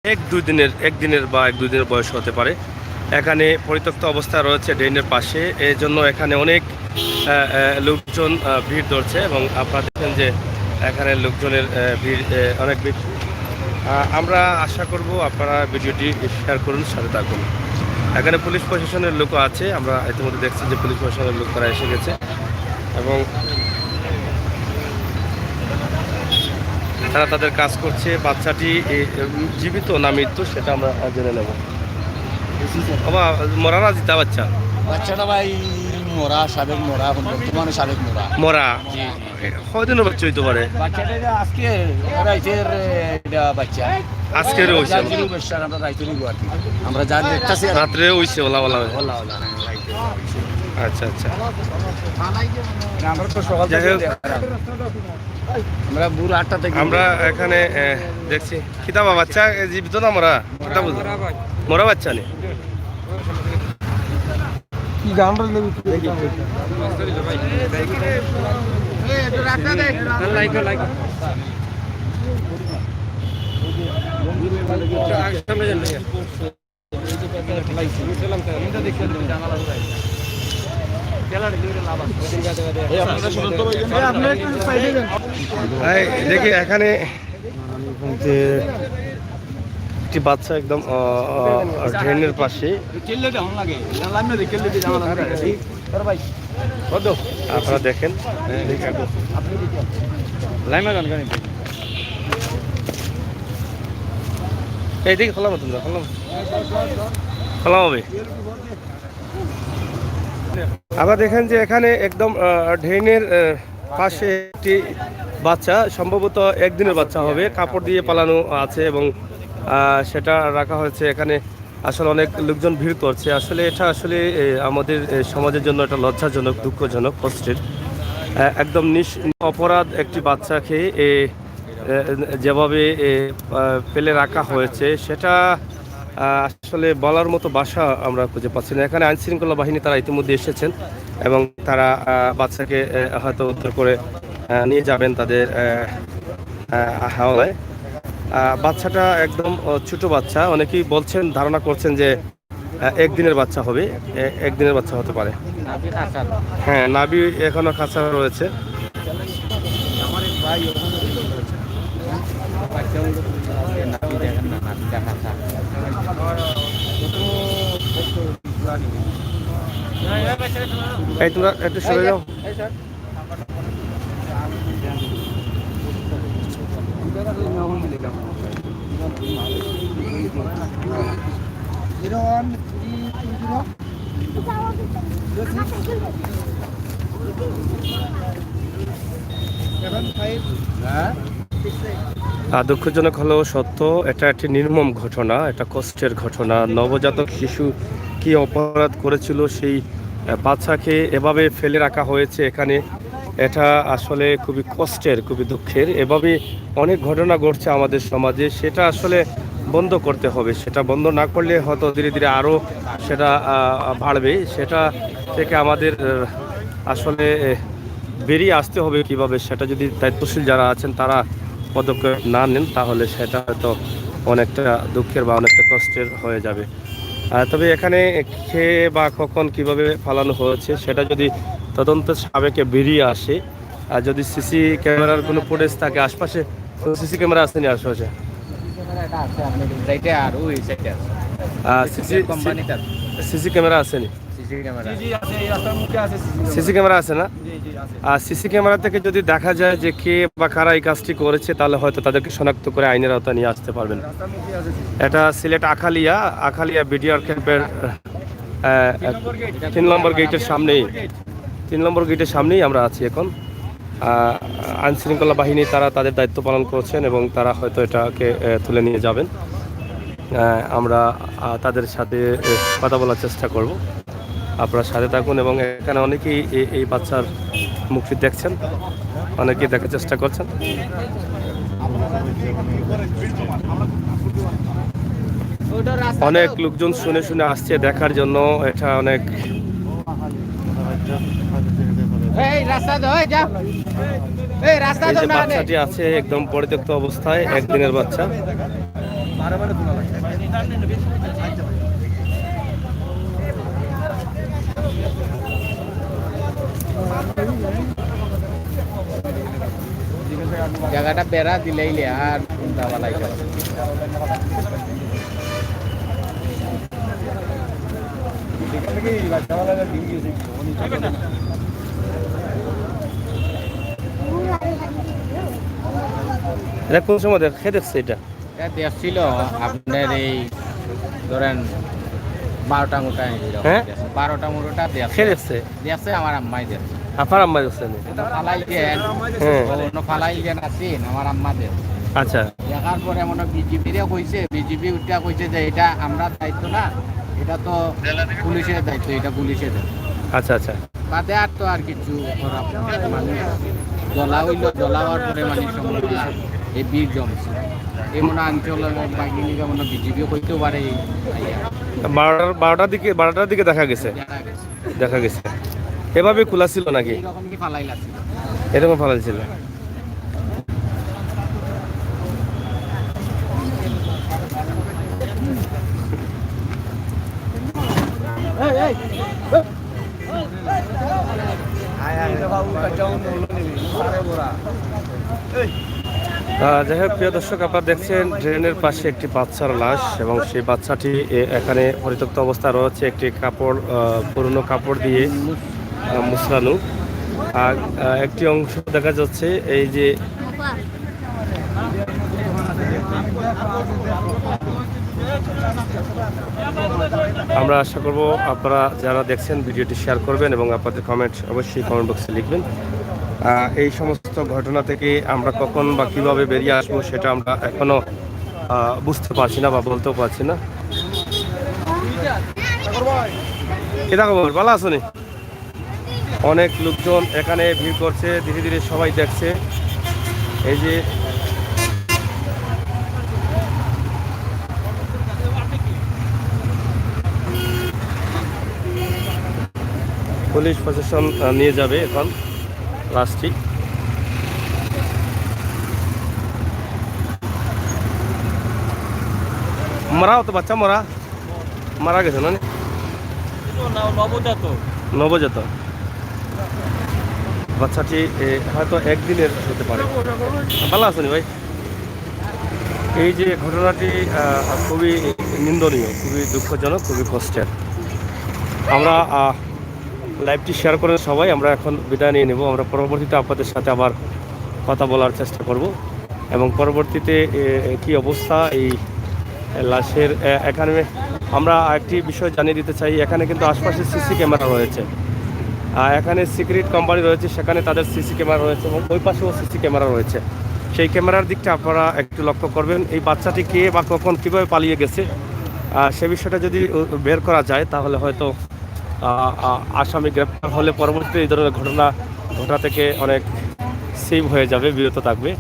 একদিনের বা এক দুই দিনের বয়স হতে পারে। এখানে পরিত্যক্ত অবস্থায় রয়েছে ড্রেনের পাশে, এই জন্য এখানে অনেক লোকজন ভিড় ধরছে এবং আপনারা দেখেন যে এখানে লোকজনের ভিড় অনেক বেশি। আমরা আশা করব আপনারা ভিডিওটি শেয়ার করুন, সাথে থাকুন। এখানে পুলিশ প্রশাসনের লোকও আছে, আমরা ইতিমধ্যে দেখছি যে পুলিশ প্রশাসনের লোক তারা এসে গেছে এবং তারা তাদের কাজ করছে। বাচ্চাটি জীবিত না মৃত্যু সেটা আমরা জেনে নেব। বাবা মরা না জিতা বাচ্চা? বাচ্চাটা ভাই মরা, সাবেক মরা, বর্তমানে সাবেক মরা। মরা কয়দিনের বাচ্চা হইতে পারে? বাচ্চাটা আজকে রাইতের বাচ্চা, আজকের হইছে? আমরা রাইতে নিব আর কি, আমরা যা দেখতেছি রাত্রে হইছে? OLA OLA OLA OLA. আচ্ছা আচ্ছা, আমরা তো সকাল থেকে আমরা ভোর 8টা থেকে আমরা এখানে দেখছি। কিতাবা বাচ্চা জীবিত না মরা? কিতা বুঝো মরা বাচ্চা নেই কি গান রইল দেখি এখানে যে একটি বাচ্চা একদম ড্রেনের পাশে, আপনারা দেখেন। এইদিকে খোলাম, তোমরা খোলাম হবে। আবার দেখেন যে এখানে একদম ড্রেনের পাশে একটি বাচ্চা, সম্ভবত একদিনের বাচ্চা হবে, কাপড় দিয়ে পালানো আছে এবং সেটা রাখা হয়েছে এখানে। আসলে অনেক লোকজন ভিড় করছে। আসলে এটা আসলে আমাদের সমাজের জন্য এটা লজ্জাজনক, দুঃখজনক, কষ্টের। একদম অপরাধ একটি বাচ্চাকে যেভাবে ফেলে রাখা হয়েছে সেটা আসলে বলার মতো ভাষা আমরা খুঁজে পাচ্ছি না। এখানে আইনশৃঙ্খলা বাহিনী তারা ইতিমধ্যে এসেছেন এবং তারা বাচ্চাকে হয়তো উদ্ধার করে নিয়ে যাবেন তাদের হাওলায়। বাচ্চাটা একদম ছোট বাচ্চা, অনেকেই বলছেন, ধারণা করছেন যে একদিনের বাচ্চা হবে, একদিনের বাচ্চা হতে পারে। হ্যাঁ, নাভি এখনো কাঁচা রয়েছে। এই তোমরা একটু সরে যাও। দুঃখজনক হলেও সত্য, এটা একটি নির্মম ঘটনা, এটা কষ্টের ঘটনা। নবজাতক শিশু কি অপরাধ করেছিল সেই বাচ্চাকে এভাবে ফেলে রাখা হয়েছে এখানে। এটা আসলে খুবই কষ্টের, খুবই দুঃখের। এভাবে অনেক ঘটনা ঘটছে আমাদের সমাজে, সেটা আসলে বন্ধ করতে হবে। সেটা বন্ধ না করলে হয়তো ধীরে ধীরে আরও সেটা বাড়বে। সেটা থেকে আমাদের আসলে বেরিয়ে আসতে হবে কিভাবে, সেটা যদি দায়িত্বশীল যারা আছেন তারা পদক্ষেপ না নেন তাহলে সেটা হয়তো অনেকটা দুঃখের বা অনেকটা কষ্টের হয়ে যাবে। তবে এখানে খেয়ে বা কখন কিভাবে ফালানো হয়েছে সেটা যদি তদন্ত সাবেকে বেরিয়ে আসে, আর যদি সিসি ক্যামেরার কোনো ফুটেজ থাকে আশপাশে, সিসি ক্যামেরা আসেনি আশপাশে? সিসি ক্যামেরা আসেনি? সিসি ক্যামেরা আছে না? আর সিসি ক্যামেরা থেকে যদি দেখা যায় যে কে বা কারা এই কাজটি করেছে তাহলে হয়তো তাদেরকে শনাক্ত করে আইনের আওতায় নিয়ে আসতে পারবেন। এটা সিলেট আখালিয়া বিডিআর ক্যাম্পের 3 নম্বর গেটের সামনেই আমরা আছি এখন। আইনশৃঙ্খলা বাহিনী তারা তাদের দায়িত্ব পালন করছেন এবং তারা হয়তো এটাকে তুলে নিয়ে যাবেন। আমরা তাদের সাথে কথা বলার চেষ্টা করব। আপনারা সাথে থাকুন এবং এখানে অনেকেই এই বাচ্চার মুখটি দেখছেন, অনেকেই দেখার চেষ্টা করছেন। অনেক লোকজন শুনে আসছে দেখার জন্য। এটা অনেক বাচ্চাটি আছে একদম পরিত্যক্ত অবস্থায়, একদিনের বাচ্চা। জায়গাটা বেড়া দিলেইলে আর কোনটা বালাইতে এটা কোন সময় খেয়ে দেখছে এটা? এটা দেখছিল আপনার এই ধরেন 12টা মোটা হ্যাঁ? 12টা মোটা খেয়ে দেখছে দেখছে আমার আম্মাই দেখছে আপনার আম্মা দেখছেন? ফালাই দেন হ্যাঁ। অন্য ফালাই দেন আছেন আমার আম্মা দেন আচ্ছা দেখার পরে মনে বিজেপিরে কইছে, বিজেপি উঠা কইছে যে এটা আমরা দায়িত্ব না, এটা তো পুলিশের দায়িত্ব, এটা পুলিশের দায়িত্ব। আচ্ছা আচ্ছা তাতে আর তো আর কিছু করার মানে জ্বলা হইল, জ্বলা হওয়ার পরে মানে সমস্যা এই বীর জমছে এই মনে অঞ্চলের বাগিনিকা মনে বিজেপিও কইতেও পারে এই বারোটার দিকে দেখা গেছে। জানা গেছে। দেখা গেছে এভাবে খোলা ছিল নাকি? এইরকম কি ফালাই লাগছে এরকম ফালা ছিল? যাই হোক প্রিয় দর্শক, আপনারা দেখছেন ড্রেনের পাশে একটি বাচ্চার লাশ এবং সেই বাচ্চাটি এখানে পরিত্যক্ত অবস্থায় রয়েছে। একটি কাপড়, পুরনো কাপড় দিয়ে মুসরানো। আর একটি অংশ দেখা যাচ্ছে এই যে আমরা আশা করব আপনারা যারা দেখছেন ভিডিওটি শেয়ার করবেন এবং আপনাদের কমেন্ট অবশ্যই কমেন্ট বক্সে লিখবেন। এই সমস্ত ঘটনা থেকে আমরা কখন বা কিভাবে বেরিয়ে আসবো সেটা আমরা এখনো বুঝতে পারছি না বা বলতেও পারছি না। এটা খবর ভালো আছো নি? অনেক লোকজন এখানে ভিড় করছে, ধীরে ধীরে সবাই দেখছে। এই যে পুলিশ প্রশাসন নিয়ে যাবে এখন লাশটি। মারা হতো বাচ্চা, মারা গেছে না? নবজাত বাচ্চাটি হয়তো একদিনের হতে পারে। ভালো আছেন ভাই? এই যে ঘটনাটি খুবই নিন্দনীয়, খুবই দুঃখজনক, খুবই কষ্টের। আমরা লাইভটি শেয়ার করে সবাই আমরা এখন বিদায় নিয়ে নেব। আমরা পরবর্তীতে আপনাদের সাথে আবার কথা বলার চেষ্টা করব এবং পরবর্তীতে কি অবস্থা এই লাশের। এখানে আমরা একটি বিষয় জানিয়ে দিতে চাই, এখানে কিন্তু আশপাশে সিসি ক্যামেরা রয়েছে। এখানে সিক্রেট কোম্পানি রয়েছে, সেখানে তাদের সিসি ক্যামেরা রয়েছে এবং ওই পাশেও সিসি ক্যামেরা রয়েছে। সেই ক্যামেরার দিকটা আপনারা একটু লক্ষ্য করবেন। এই বাচ্চাটি কে বা কখন কীভাবে পালিয়ে গেছে সে বিষয়টা যদি বের করা যায় তাহলে হয়তো আসামি গ্রেপ্তার হলে পরবর্তীতে এই ধরনের ঘটনা ঘটা থেকে অনেক সেভ হয়ে যাবে, বিরত থাকবে।